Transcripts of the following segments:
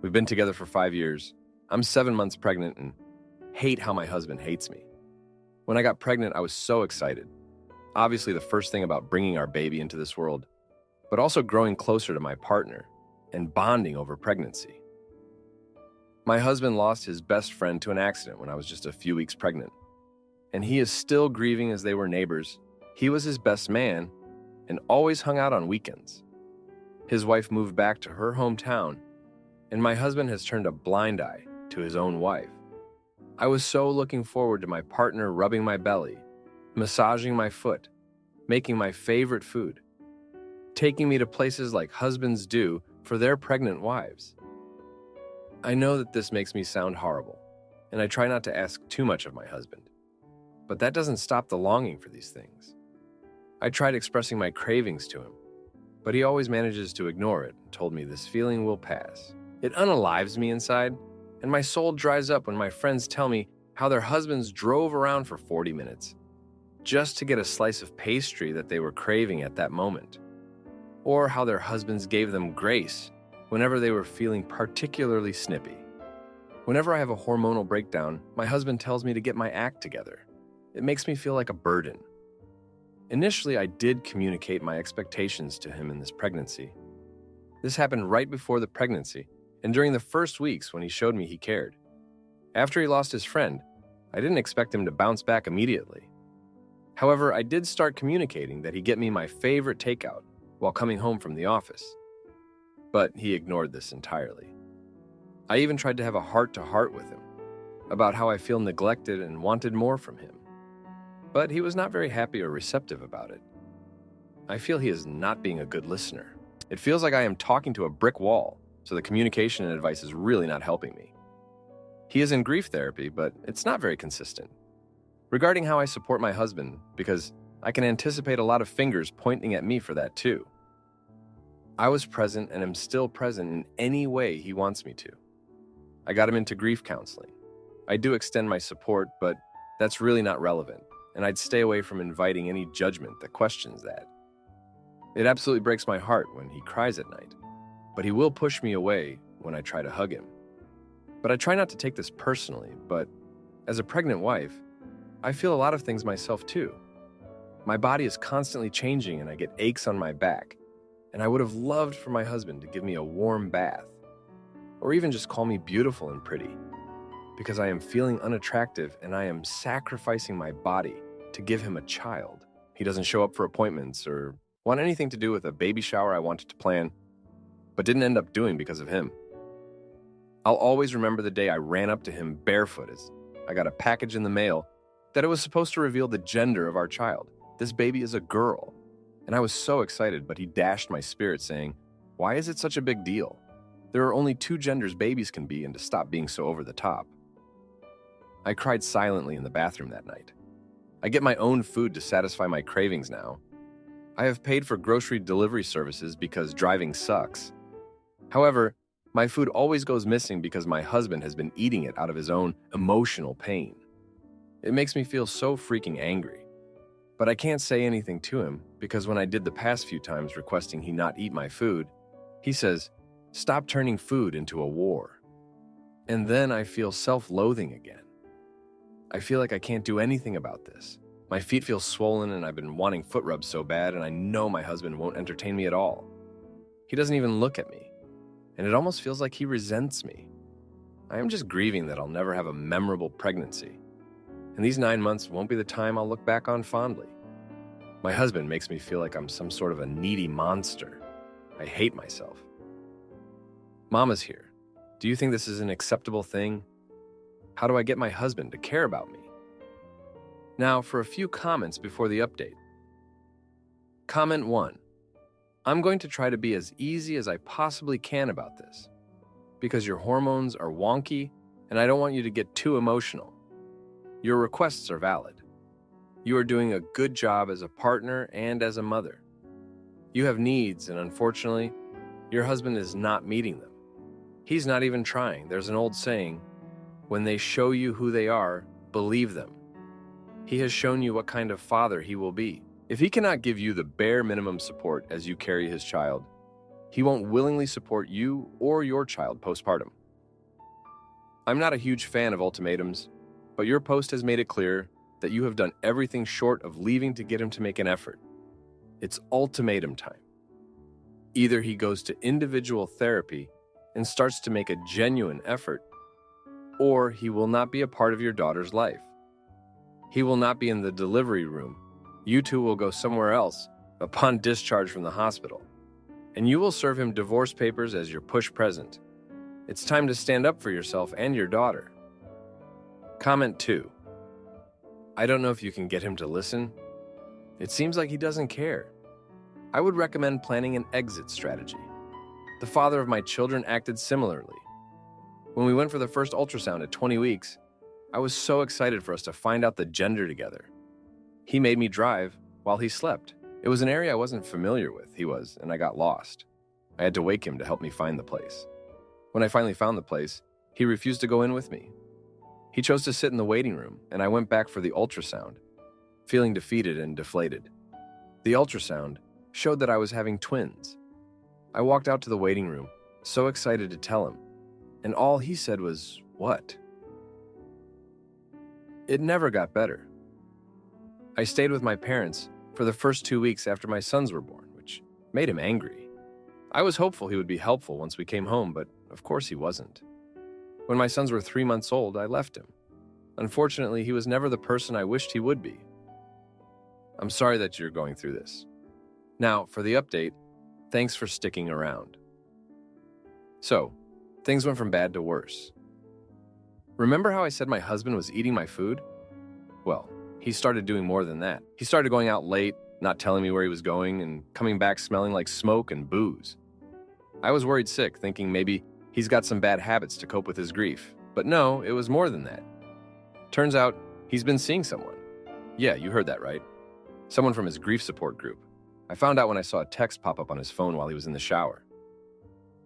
We've been together for 5 years. I'm 7 months pregnant and hate how my husband hates me. When I got pregnant, I was so excited. Obviously, the first thing about bringing our baby into this world, but also growing closer to my partner and bonding over pregnancy. My husband lost his best friend to an accident when I was just a few weeks pregnant, and he is still grieving as they were neighbors. He was his best man and always hung out on weekends. His wife moved back to her hometown, and my husband has turned a blind eye to his own wife. I was so looking forward to my partner rubbing my belly, massaging my foot, making my favorite food, taking me to places like husbands do for their pregnant wives. I know that this makes me sound horrible, and I try not to ask too much of my husband, but that doesn't stop the longing for these things. I tried expressing my cravings to him, but he always manages to ignore it and told me this feeling will pass. It unalives me inside, and my soul dries up when my friends tell me how their husbands drove around for 40 minutes just to get a slice of pastry that they were craving at that moment, or how their husbands gave them grace whenever they were feeling particularly snippy. Whenever I have a hormonal breakdown, my husband tells me to get my act together. It makes me feel like a burden. Initially, I did communicate my expectations to him in this pregnancy. This happened right before the pregnancy, and during the first weeks when he showed me he cared. After he lost his friend, I didn't expect him to bounce back immediately. However, I did start communicating that he get me my favorite takeout while coming home from the office. But he ignored this entirely. I even tried to have a heart-to-heart with him about how I feel neglected and wanted more from him. But he was not very happy or receptive about it. I feel he is not being a good listener. It feels like I am talking to a brick wall, so the communication and advice is really not helping me. He is in grief therapy, but it's not very consistent. Regarding how I support my husband, because I can anticipate a lot of fingers pointing at me for that too. I was present and am still present in any way he wants me to. I got him into grief counseling. I do extend my support, but that's really not relevant, and I'd stay away from inviting any judgment that questions that. It absolutely breaks my heart when he cries at night, but he will push me away when I try to hug him. But I try not to take this personally, but as a pregnant wife, I feel a lot of things myself too. My body is constantly changing and I get aches on my back, and I would have loved for my husband to give me a warm bath, or even just call me beautiful and pretty, because I am feeling unattractive and I am sacrificing my body to give him a child. He doesn't show up for appointments or want anything to do with a baby shower I wanted to plan, but didn't end up doing because of him. I'll always remember the day I ran up to him barefoot as I got a package in the mail that it was supposed to reveal the gender of our child. This baby is a girl. And I was so excited, but he dashed my spirit saying, "Why is it such a big deal? There are only 2 genders babies can be, and to stop being so over the top." I cried silently in the bathroom that night. I get my own food to satisfy my cravings now. I have paid for grocery delivery services because driving sucks. However, my food always goes missing because my husband has been eating it out of his own emotional pain. It makes me feel so freaking angry. But I can't say anything to him because when I did the past few times requesting he not eat my food, he says, "Stop turning food into a war." And then I feel self-loathing again. I feel like I can't do anything about this. My feet feel swollen and I've been wanting foot rubs so bad, and I know my husband won't entertain me at all. He doesn't even look at me, and it almost feels like he resents me. I am just grieving that I'll never have a memorable pregnancy, and these 9 months won't be the time I'll look back on fondly. My husband makes me feel like I'm some sort of a needy monster. I hate myself. Mama's here. Do you think this is an acceptable thing? How do I get my husband to care about me? Now, for a few comments before the update. Comment 1. I'm going to try to be as easy as I possibly can about this, because your hormones are wonky and I don't want you to get too emotional. Your requests are valid. You are doing a good job as a partner and as a mother. You have needs, and unfortunately, your husband is not meeting them. He's not even trying. There's an old saying, when they show you who they are, believe them. He has shown you what kind of father he will be. If he cannot give you the bare minimum support as you carry his child, He won't willingly support you or your child postpartum. I'm not a huge fan of ultimatums, but your post has made it clear that you have done everything short of leaving to get him to make an effort. It's ultimatum time. Either he goes to individual therapy and starts to make a genuine effort, or he will not be a part of your daughter's life. He will not be in the delivery room. You two will go somewhere else upon discharge from the hospital, and you will serve him divorce papers as your push present. It's time to stand up for yourself and your daughter. Comment 2. I don't know if you can get him to listen. It seems like he doesn't care. I would recommend planning an exit strategy. The father of my children acted similarly. When we went for the first ultrasound at 20 weeks, I was so excited for us to find out the gender together. He made me drive while he slept. It was an area I wasn't familiar with, and I got lost. I had to wake him to help me find the place. When I finally found the place, he refused to go in with me. He chose to sit in the waiting room, and I went back for the ultrasound, feeling defeated and deflated. The ultrasound showed that I was having twins. I walked out to the waiting room, so excited to tell him, and all he said was, "What?" It never got better. I stayed with my parents for the first 2 weeks after my sons were born, which made him angry. I was hopeful he would be helpful once we came home, but of course he wasn't. When my sons were 3 months old, I left him. Unfortunately, he was never the person I wished he would be. I'm sorry that you're going through this. Now, for the update, thanks for sticking around. So, things went from bad to worse. Remember how I said my husband was eating my food? Well, he started doing more than that. He started going out late, not telling me where he was going, and coming back smelling like smoke and booze. I was worried sick, thinking maybe he's got some bad habits to cope with his grief. But no, it was more than that. Turns out, he's been seeing someone. Yeah, you heard that right. Someone from his grief support group. I found out when I saw a text pop up on his phone while he was in the shower.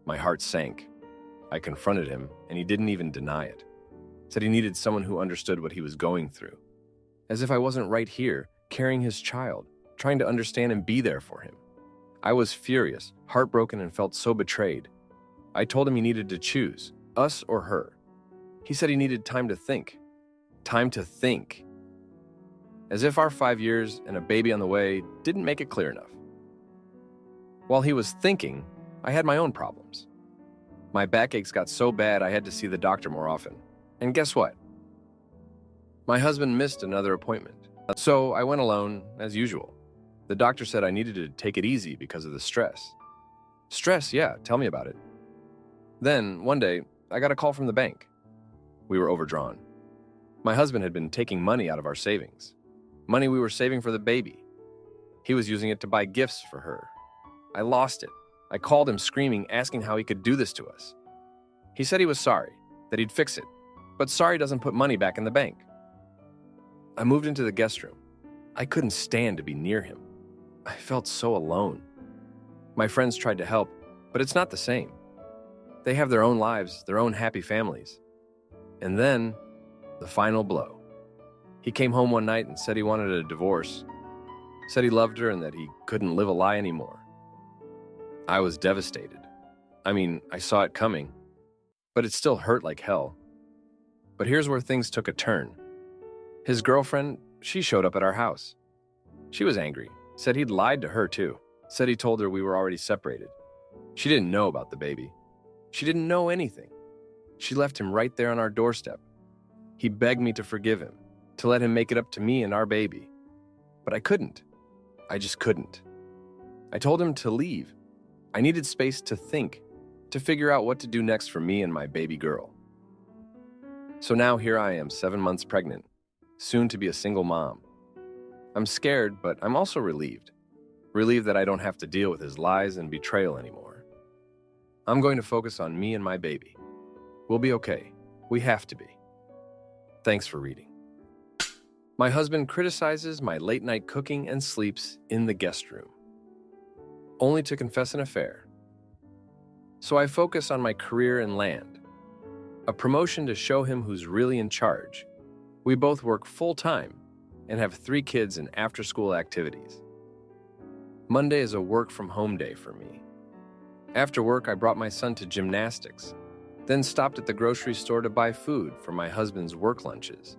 My heart sank. I confronted him, and he didn't even deny it. Said he needed someone who understood what he was going through. As if I wasn't right here, carrying his child, trying to understand and be there for him. I was furious, heartbroken, and felt so betrayed. I told him he needed to choose, us or her. He said he needed time to think. Time to think. As if our 5 years and a baby on the way didn't make it clear enough. While he was thinking, I had my own problems. My backaches got so bad I had to see the doctor more often. And guess what? My husband missed another appointment. So I went alone, as usual. The doctor said I needed to take it easy because of the stress. Stress, yeah, tell me about it. Then, one day, I got a call from the bank. We were overdrawn. My husband had been taking money out of our savings. Money we were saving for the baby. He was using it to buy gifts for her. I lost it. I called him screaming, asking how he could do this to us. He said he was sorry, that he'd fix it, but sorry doesn't put money back in the bank. I moved into the guest room. I couldn't stand to be near him. I felt so alone. My friends tried to help, but it's not the same. They have their own lives, their own happy families. And then, the final blow. He came home one night and said he wanted a divorce. Said he loved her and that he couldn't live a lie anymore. I was devastated. I saw it coming, but it still hurt like hell. But here's where things took a turn. His girlfriend, she showed up at our house. She was angry, said he'd lied to her too, said he told her we were already separated. She didn't know about the baby. She didn't know anything. She left him right there on our doorstep. He begged me to forgive him, to let him make it up to me and our baby. But I couldn't. I just couldn't. I told him to leave. I needed space to think, to figure out what to do next for me and my baby girl. So now here I am, 7 months pregnant, soon to be a single mom. I'm scared, but I'm also relieved. Relieved that I don't have to deal with his lies and betrayal anymore. I'm going to focus on me and my baby. We'll be okay. We have to be. Thanks for reading. My husband criticizes my late-night cooking and sleeps in the guest room, only to confess an affair. So I focus on my career and land, a promotion to show him who's really in charge. We both work full-time and have 3 kids and after-school activities. Monday is a work-from-home day for me. After work, I brought my son to gymnastics, then stopped at the grocery store to buy food for my husband's work lunches.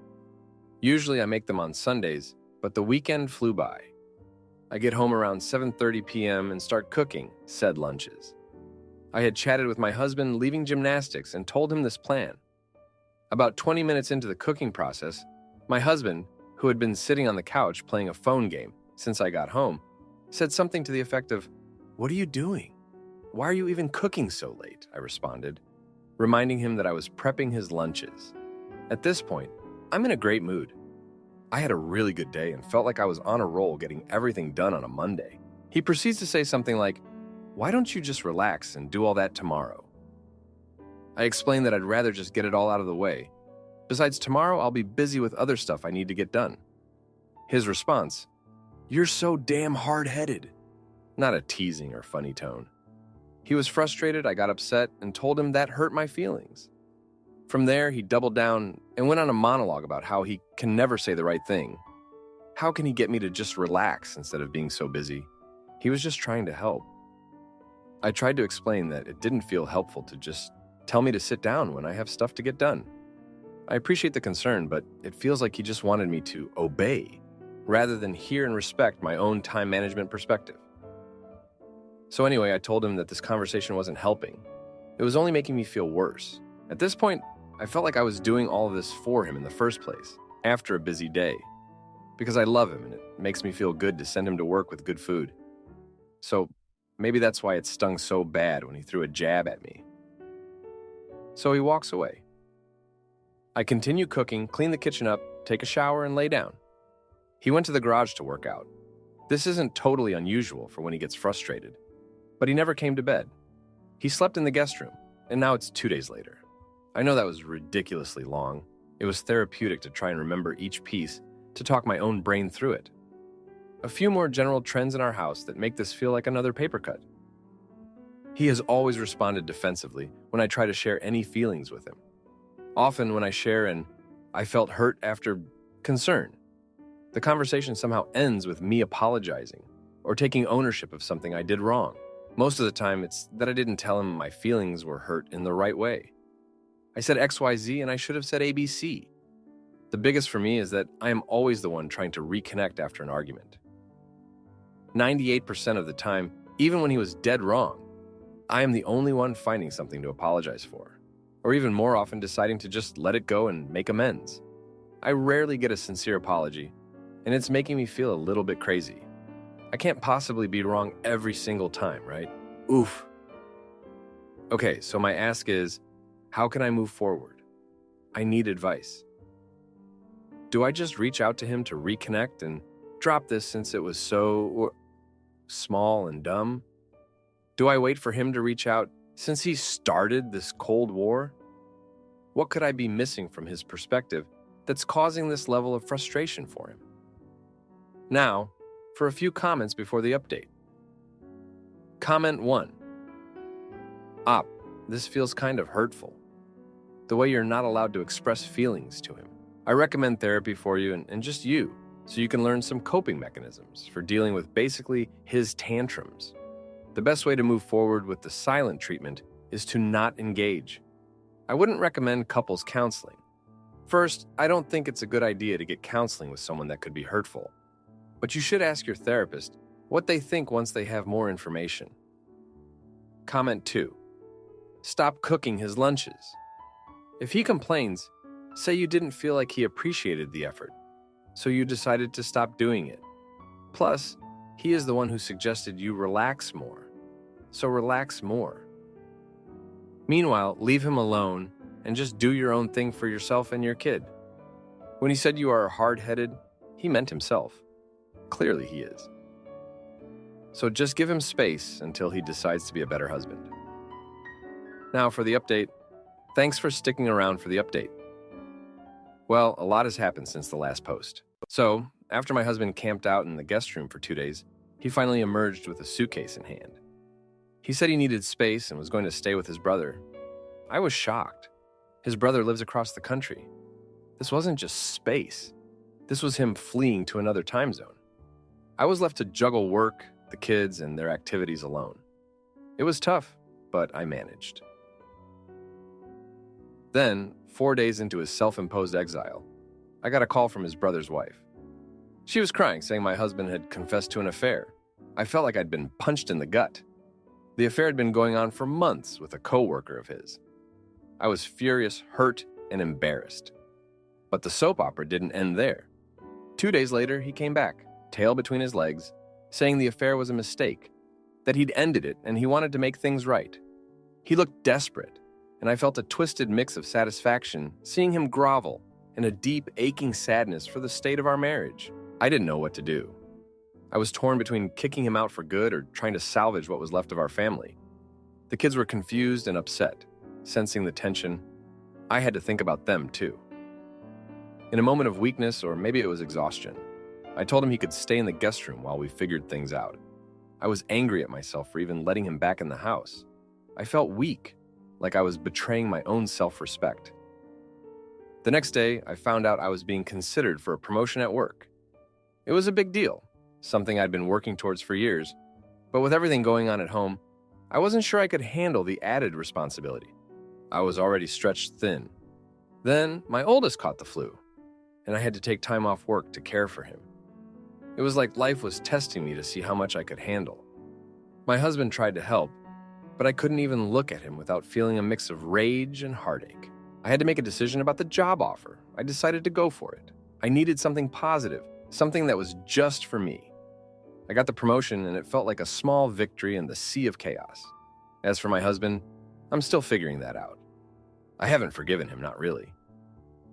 Usually I make them on Sundays, but the weekend flew by. I get home around 7:30 p.m. and start cooking said lunches. I had chatted with my husband leaving gymnastics and told him this plan. About 20 minutes into the cooking process, my husband, who had been sitting on the couch playing a phone game since I got home, said something to the effect of, "What are you doing? Why are you even cooking so late?" I responded, reminding him that I was prepping his lunches. At this point, I'm in a great mood. I had a really good day and felt like I was on a roll getting everything done on a Monday. He proceeds to say something like, "Why don't you just relax and do all that tomorrow?" I explained that I'd rather just get it all out of the way. Besides, tomorrow I'll be busy with other stuff I need to get done. His response, "You're so damn hard-headed." Not a teasing or funny tone. He was frustrated, I got upset, and told him that hurt my feelings. From there, he doubled down and went on a monologue about how he can never say the right thing. How can he get me to just relax instead of being so busy? He was just trying to help. I tried to explain that it didn't feel helpful to just tell me to sit down when I have stuff to get done. I appreciate the concern, but it feels like he just wanted me to obey, rather than hear and respect my own time management perspective. So anyway, I told him that this conversation wasn't helping. It was only making me feel worse. At this point, I felt like I was doing all of this for him in the first place, after a busy day, because I love him and it makes me feel good to send him to work with good food. So maybe that's why it stung so bad when he threw a jab at me. So he walks away. I continue cooking, clean the kitchen up, take a shower, and lay down. He went to the garage to work out. This isn't totally unusual for when he gets frustrated, but he never came to bed. He slept in the guest room, and now it's 2 days later. I know that was ridiculously long. It was therapeutic to try and remember each piece, to talk my own brain through it. A few more general trends in our house that make this feel like another paper cut. He has always responded defensively when I try to share any feelings with him. Often when I share an "I felt hurt after" concern, the conversation somehow ends with me apologizing or taking ownership of something I did wrong. Most of the time, it's that I didn't tell him my feelings were hurt in the right way. I said XYZ and I should have said ABC. The biggest for me is that I am always the one trying to reconnect after an argument. 98% of the time, even when he was dead wrong, I am the only one finding something to apologize for, or even more often deciding to just let it go and make amends. I rarely get a sincere apology, and it's making me feel a little bit crazy. I can't possibly be wrong every single time, right? Oof. Okay, so my ask is, how can I move forward? I need advice. Do I just reach out to him to reconnect and drop this since it was so small and dumb? Do I wait for him to reach out since he started this Cold War? What could I be missing from his perspective that's causing this level of frustration for him? Now, for a few comments before the update. Comment 1. Op, this feels kind of hurtful. The way you're not allowed to express feelings to him. I recommend therapy for you and just you, so you can learn some coping mechanisms for dealing with basically his tantrums. The best way to move forward with the silent treatment is to not engage. I wouldn't recommend couples counseling. First, I don't think it's a good idea to get counseling with someone that could be hurtful. But you should ask your therapist what they think once they have more information. Comment 2. Stop cooking his lunches. If he complains, say you didn't feel like he appreciated the effort, so you decided to stop doing it. Plus, he is the one who suggested you relax more, so relax more. Meanwhile, leave him alone and just do your own thing for yourself and your kid. When he said you are hard-headed, he meant himself. Clearly he is. So just give him space until he decides to be a better husband. Now for the update. Thanks for sticking around for the update. Well, a lot has happened since the last post. So, after my husband camped out in the guest room for 2 days, he finally emerged with a suitcase in hand. He said he needed space and was going to stay with his brother. I was shocked. His brother lives across the country. This wasn't just space. This was him fleeing to another time zone. I was left to juggle work, the kids, and their activities alone. It was tough, but I managed. Then, 4 days into his self-imposed exile, I got a call from his brother's wife. She was crying, saying my husband had confessed to an affair. I felt like I'd been punched in the gut. The affair had been going on for months with a coworker of his. I was furious, hurt, and embarrassed. But the soap opera didn't end there. 2 days later, he came back, tail between his legs, saying the affair was a mistake, that he'd ended it and he wanted to make things right. He looked desperate, and I felt a twisted mix of satisfaction seeing him grovel and a deep, aching sadness for the state of our marriage. I didn't know what to do. I was torn between kicking him out for good or trying to salvage what was left of our family. The kids were confused and upset, sensing the tension. I had to think about them too. In a moment of weakness, or maybe it was exhaustion, I told him he could stay in the guest room while we figured things out. I was angry at myself for even letting him back in the house. I felt weak, like I was betraying my own self-respect. The next day, I found out I was being considered for a promotion at work. It was a big deal, something I'd been working towards for years, but with everything going on at home, I wasn't sure I could handle the added responsibility. I was already stretched thin. Then, my oldest caught the flu, and I had to take time off work to care for him. It was like life was testing me to see how much I could handle. My husband tried to help, but I couldn't even look at him without feeling a mix of rage and heartache. I had to make a decision about the job offer. I decided to go for it. I needed something positive, something that was just for me. I got the promotion, and it felt like a small victory in the sea of chaos. As for my husband, I'm still figuring that out. I haven't forgiven him, not really.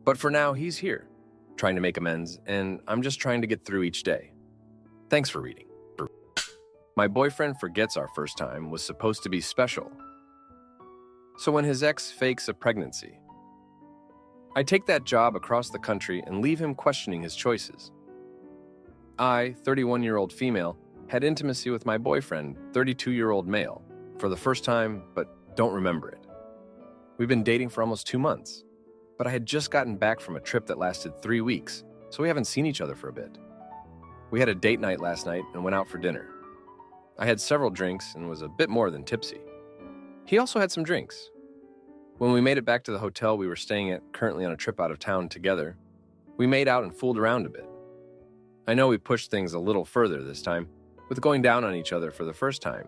But for now, he's here, trying to make amends, and I'm just trying to get through each day. Thanks for reading. My boyfriend forgets our first time was supposed to be special. So when his ex fakes a pregnancy, I take that job across the country and leave him questioning his choices. I, 31-year-old female, had intimacy with my boyfriend, 32-year-old male, for the first time, but don't remember it. We've been dating for almost 2 months, but I had just gotten back from a trip that lasted 3 weeks, so we haven't seen each other for a bit. We had a date night last night and went out for dinner. I had several drinks and was a bit more than tipsy. He also had some drinks. When we made it back to the hotel we were staying at, currently on a trip out of town together, we made out and fooled around a bit. I know we pushed things a little further this time, with going down on each other for the first time,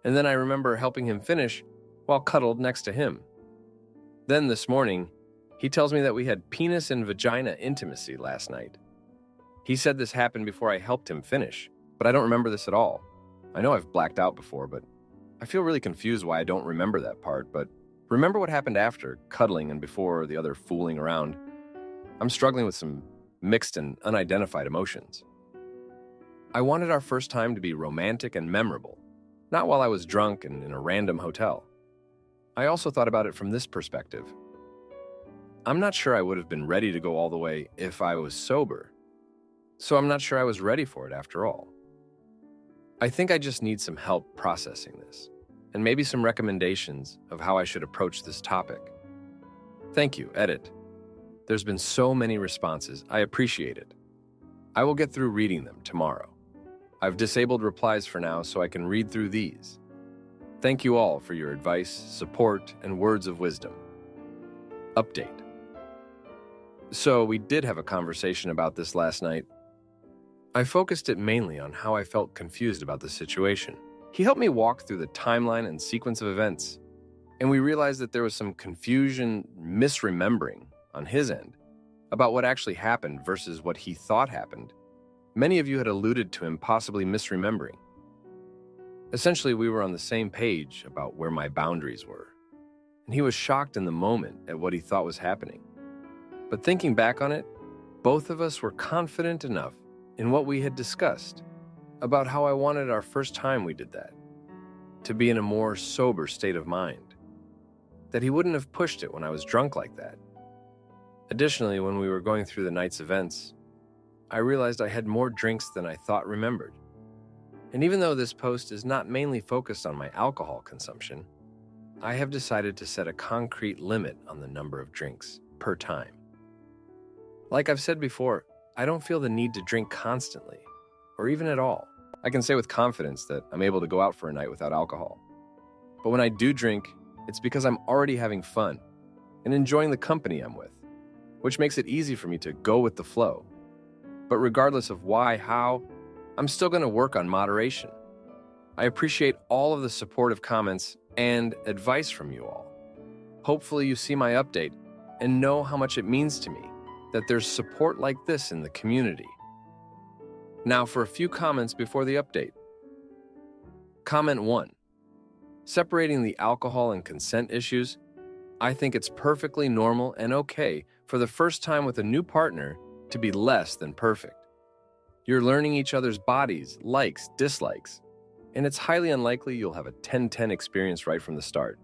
and then I remember helping him finish while cuddled next to him. Then this morning, he tells me that we had penis and vagina intimacy last night. He said this happened before I helped him finish, but I don't remember this at all. I know I've blacked out before, but I feel really confused why I don't remember that part, but remember what happened after, cuddling and before the other fooling around. I'm struggling with some mixed and unidentified emotions. I wanted our first time to be romantic and memorable, not while I was drunk and in a random hotel. I also thought about it from this perspective. I'm not sure I would have been ready to go all the way if I was sober, so I'm not sure I was ready for it after all. I think I just need some help processing this, and maybe some recommendations of how I should approach this topic. Thank you, Edit. There's been so many responses. I appreciate it. I will get through reading them tomorrow. I've disabled replies for now so I can read through these. Thank you all for your advice, support, and words of wisdom. Update. So we did have a conversation about this last night. I focused it mainly on how I felt confused about the situation. He helped me walk through the timeline and sequence of events, and we realized that there was some confusion, misremembering on his end about what actually happened versus what he thought happened. Many of you had alluded to him possibly misremembering. Essentially, we were on the same page about where my boundaries were, and he was shocked in the moment at what he thought was happening. But thinking back on it, both of us were confident enough in what we had discussed about how I wanted our first time we did that to be in a more sober state of mind, that he wouldn't have pushed it when I was drunk like that. Additionally, when we were going through the night's events, I realized I had more drinks than I thought remembered. And even though this post is not mainly focused on my alcohol consumption, I have decided to set a concrete limit on the number of drinks per time. Like I've said before, I don't feel the need to drink constantly, or even at all. I can say with confidence that I'm able to go out for a night without alcohol. But when I do drink, it's because I'm already having fun and enjoying the company I'm with, which makes it easy for me to go with the flow. But regardless of why, how, I'm still going to work on moderation. I appreciate all of the supportive comments and advice from you all. Hopefully you see my update and know how much it means to me that there's support like this in the community. Now for a few comments before the update. Comment 1. Separating the alcohol and consent issues. I think it's perfectly normal and okay for the first time with a new partner to be less than perfect. You're learning each other's bodies, likes, dislikes, and it's highly unlikely you'll have a 10-10 experience right from the start.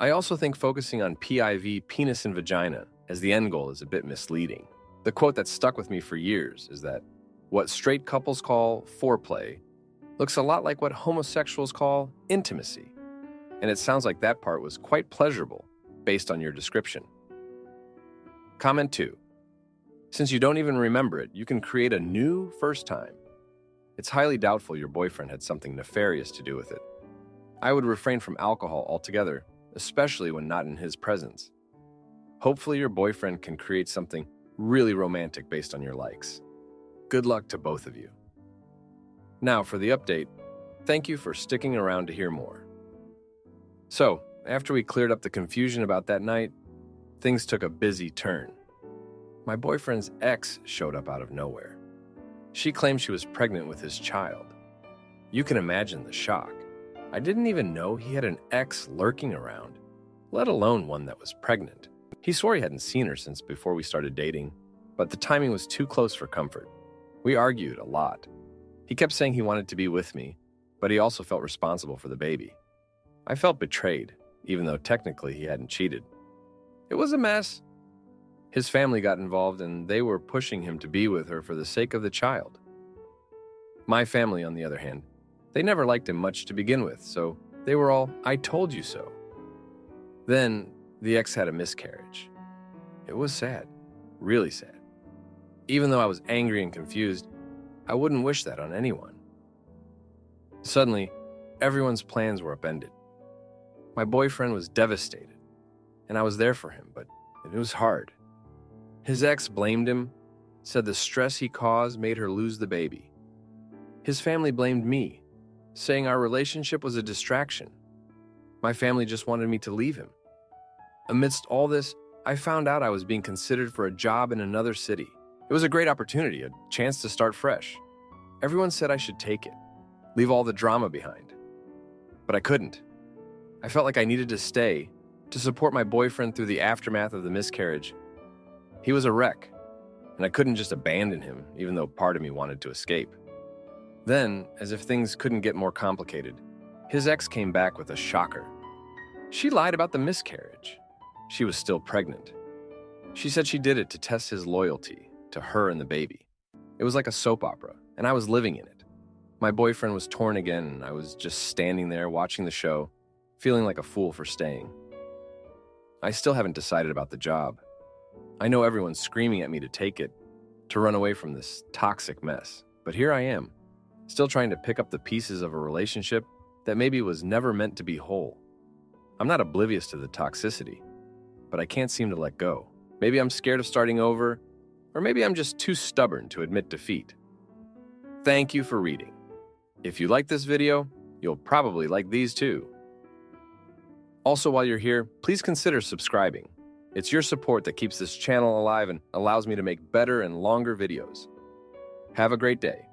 I also think focusing on PIV, penis and vagina, as the end goal is a bit misleading. The quote that stuck with me for years is that what straight couples call foreplay looks a lot like what homosexuals call intimacy, and it sounds like that part was quite pleasurable based on your description. Comment 2. Since you don't even remember it, you can create a new first time. It's highly doubtful your boyfriend had something nefarious to do with it. I would refrain from alcohol altogether, especially when not in his presence. Hopefully your boyfriend can create something really romantic based on your likes. Good luck to both of you. Now for the update. Thank you for sticking around to hear more. So, after we cleared up the confusion about that night, things took a busy turn. My boyfriend's ex showed up out of nowhere. She claimed she was pregnant with his child. You can imagine the shock. I didn't even know he had an ex lurking around, let alone one that was pregnant. He swore he hadn't seen her since before we started dating, but the timing was too close for comfort. We argued a lot. He kept saying he wanted to be with me, but he also felt responsible for the baby. I felt betrayed, even though technically he hadn't cheated. It was a mess. His family got involved and they were pushing him to be with her for the sake of the child. My family, on the other hand, they never liked him much to begin with, so they were all, "I told you so." Then, the ex had a miscarriage. It was sad, really sad. Even though I was angry and confused, I wouldn't wish that on anyone. Suddenly, everyone's plans were upended. My boyfriend was devastated, and I was there for him, but it was hard. His ex blamed him, said the stress he caused made her lose the baby. His family blamed me, saying our relationship was a distraction. My family just wanted me to leave him. Amidst all this, I found out I was being considered for a job in another city. It was a great opportunity, a chance to start fresh. Everyone said I should take it, leave all the drama behind. But I couldn't. I felt like I needed to stay to support my boyfriend through the aftermath of the miscarriage. He was a wreck, and I couldn't just abandon him, even though part of me wanted to escape. Then, as if things couldn't get more complicated, his ex came back with a shocker. She lied about the miscarriage. She was still pregnant. She said she did it to test his loyalty to her and the baby. It was like a soap opera, and I was living in it. My boyfriend was torn again, and I was just standing there watching the show, feeling like a fool for staying. I still haven't decided about the job. I know everyone's screaming at me to take it, to run away from this toxic mess. But here I am, still trying to pick up the pieces of a relationship that maybe was never meant to be whole. I'm not oblivious to the toxicity, but I can't seem to let go. Maybe I'm scared of starting over, or maybe I'm just too stubborn to admit defeat. Thank you for reading. If you like this video, you'll probably like these too. Also, while you're here, please consider subscribing. It's your support that keeps this channel alive and allows me to make better and longer videos. Have a great day.